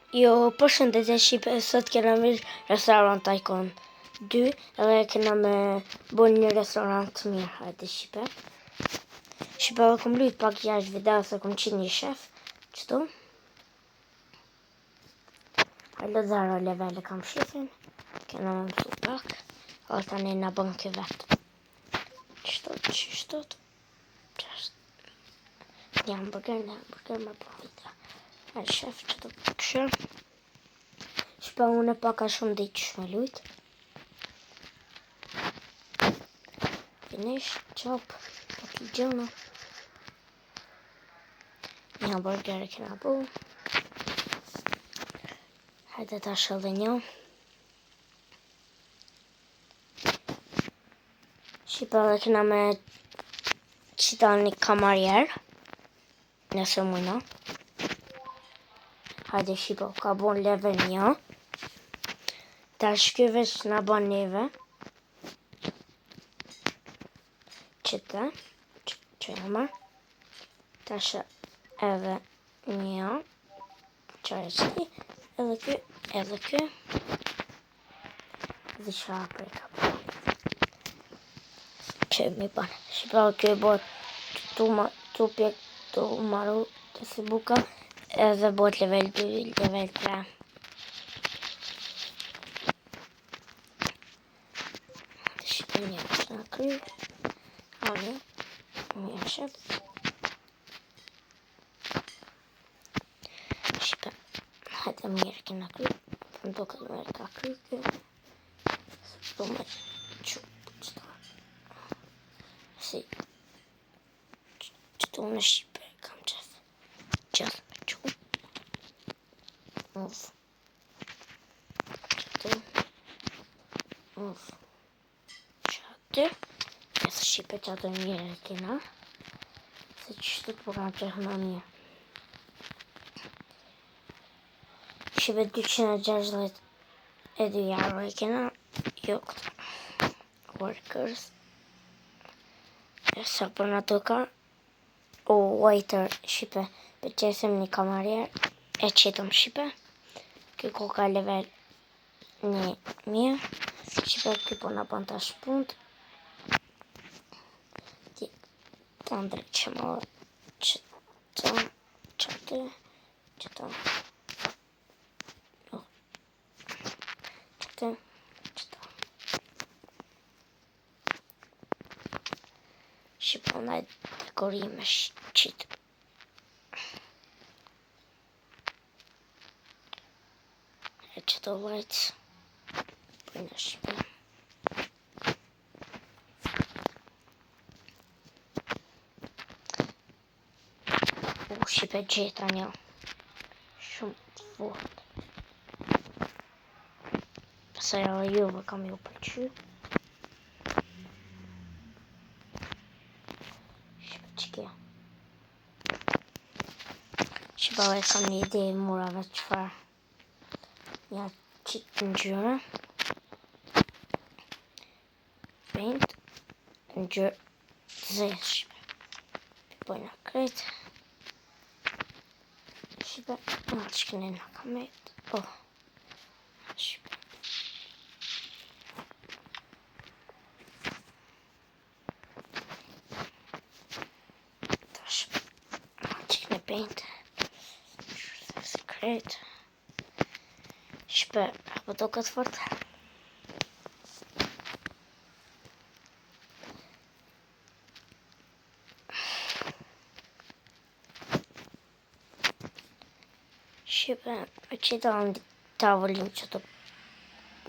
Jo, përshëndetje Shqipe, sot kena me restorant Icon 2, edhe kena me bo një restorant të mirë, hajde Shqipe. Shqipe edhe kom lujt pak jashtë video se kom qenë një shef, qëtu. Hajde 0 levele kam shifin, kena me mësu pak, edhe tani na bën kë vetë. Qështot, një hamburger me pavita. Hajde shef, qëtu këshë. Shpa unë e paka shumë ditë që me lujt. Finish, qop, pak I gjona. Një hamburger e kena bu. Hajde ta shëll dhe një. Shqipa dhe kena me qita një kamarjer. Nëse mujna. Hajde Shqipa, ka bon level 1. Ta shkyve që nga bon neve. Qëtë, që jama. Ta shë edhe një. Qare qëti, edhe kë. Dhe qa prej ka po. Që mi banë. Shqipa kë bot tu pjek tu maru të si buka. Edhe bot level 2, level 3. Shqipa një është në kry. Një shep. Shqipa. Hajde mirë kena kry. Për do këtë mirë ka kry kë. Së do me qupë qëta. Si. Qëtu në Shqipe kam qef. Qëllë me qupë. Uf. Qëtu. Uf. Qëtë. Nësë Shqipe qatë mirë e kena. Se qështu po kam qef më mirë. Shqipe 260 e 2 euro e kena. Jo këta. Workers. E sa për në të ka. O, waiter Shqipe. Për qesem një kamarjer. E qetëm Shqipe. Kjo ko ka level 1.000. Shqipe kjo në pan të shpunt. Të ndre që më qëtë. Qëtë. Shqipo në dekorime qitë. E qëto lights. Për në Shqipo. Shqipe gjeta një. Shumë të fort. Pasaj edhe juve kam ju përqy. Shqipe që kja. Shqipe edhe kam një ide I murave qëfar. Një qitë në gjyre. Paint. Në gjyre të zezë Shqipe. Pojnë në kretë. Shqipe, në të shkënë në kamet. Oh, Shqipe. Ta Shqipe, në të shkënë paint. Sekret. Shqipe, apo do këtë fort. Shqipe, e qita në tavolin që të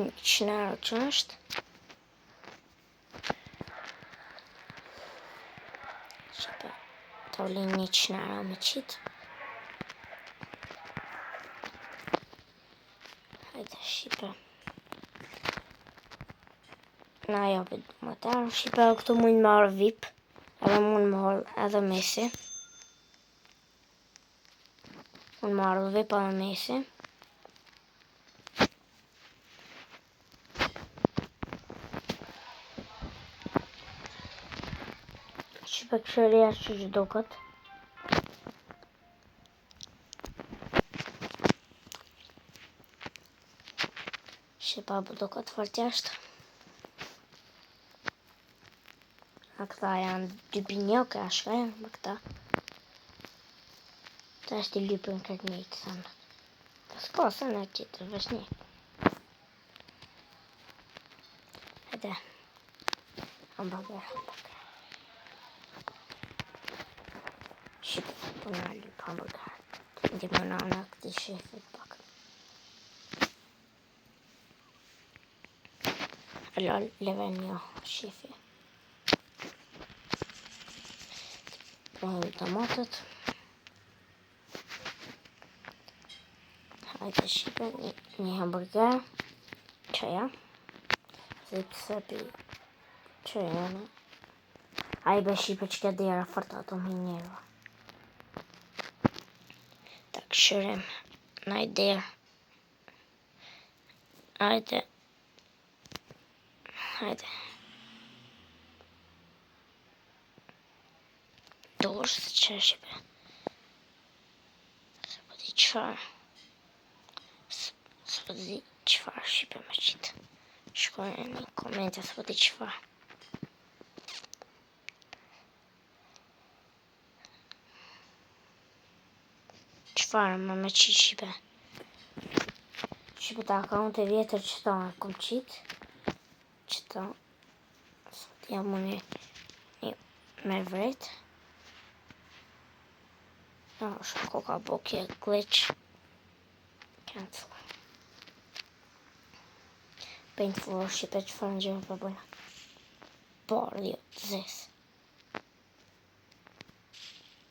100 euro që është. Shqipe, tavolin 100 euro me qitë. Hajde Shqipe. Na jo për më tërë. Shqipe, këtu mund më arë VIP. Edhe mund më arë edhe Messi. Mund më arë VIP edhe Messi. Shqipe këshëria që gjdo këtë. Që pa do këtë fort jashtë. A këta janë dy binjoke, a shka janë më këta. Ta është i lypën këtë njëjtë, thëmë. Ta s'ka se në qitër, vesh një. Hede. Hamburger. Shqipë, po në lypë hamburger. Ndi më në këti shefit pak. Allo, level një shefi. Tomatët. Hajde shqipe, një hamburger. Qëja. Se pëse pi qëja në. Hajde shqipe që ka dera fort ato më njërë. Tak shërim. Në derë. Hajde. Hajde. Dorës të që shqipe. Se po di qëfar. Se po di qëfar shqipe me qitë. Shkojnë një komente se po di qëfar. Qëfar me qitë shqipe. Shqipe ta akaunt e vjetër që ta kom qitë. Që ta. Se po di jam unë me vret. No, është koka bokje glitch. Cancel. Painful shqipe që farë në gjërë për bëjna. Barë, jo, zes.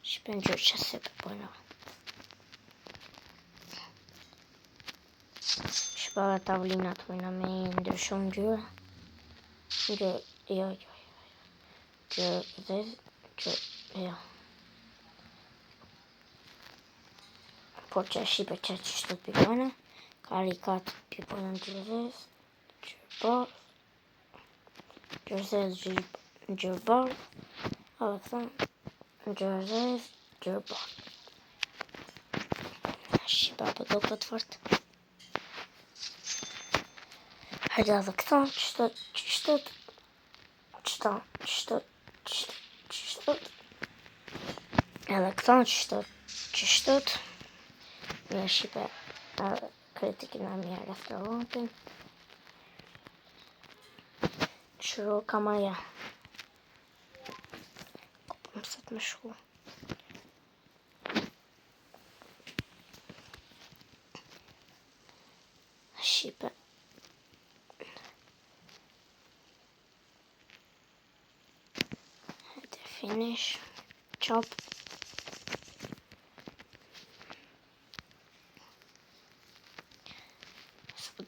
Shqipe në gjërë që se për bëjna. Shqipe dhe tavlinat bëjna me ndryshon në gjërë. Gjërë, jo. Gjërë, zes, gjërë, jo. Por që shqipe që shtë të pipojnë, karikat pipojnë në gjërzes, gjërbar, gjërzes gjërbar, a dhe këta, gjërzes gjërbar. Shqipe apë do këtë fort. Hajde edhe këta, qështot, edhe këta, qështot, Një shqipe kritikin e mjë restaurantin. Shuru kamaja. Kopëm sot me shku. Shqipe. Hajde finish. Chop.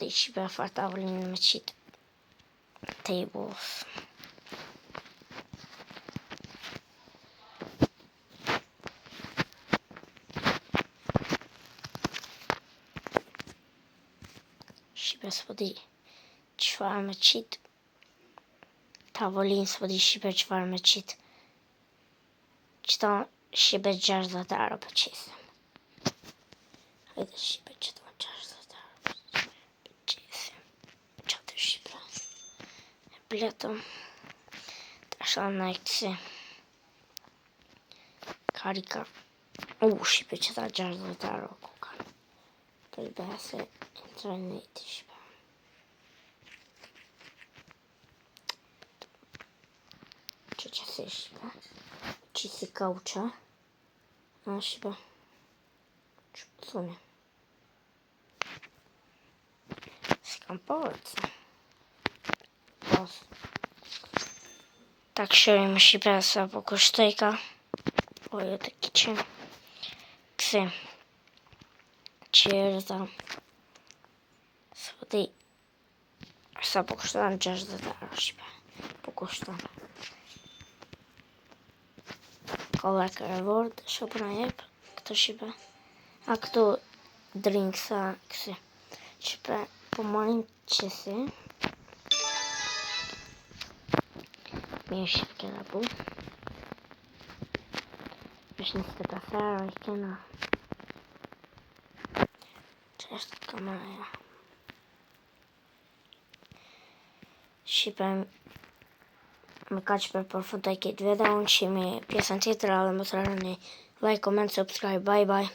Dhe i shqipe fart avlinë me qitë tables. Shqipe s'po di qëfar me qitë. Tavolinë s'po di shqipe qëfar me qitë. Qëta shqipe 60 euro për qesëm. Hajde shqipe qëta 60 euro për qesëm. Qatë shqipe. Bletëm. Të asha në e kësi. Karika. Shqipe qëta 60 euro kuka. Të i bese interneti shqipe. Që si shqipe. Që si kauqa. Shqipe. Që për thune. Si kam përët se. Pas. Ta këshërim shqipe sa po kështoj ka. Po jo të kiqim. Kësi. Qërëza. Së di. Sa po kështojnë 60 euro shqipe. Po kështojnë. Kolla kërëvord, shopën a jep, këto shqipe. A këto drinksa kësi. Shqipe, po marim qësi. Mirë shqipe këda bu. Vesh 25 euro i kena. Që është kamera ja. shqipem me kaq për përfundoj këtë video, unë qimi pjesën tjetër, edhe më të rani like, comment, subscribe, bye bye.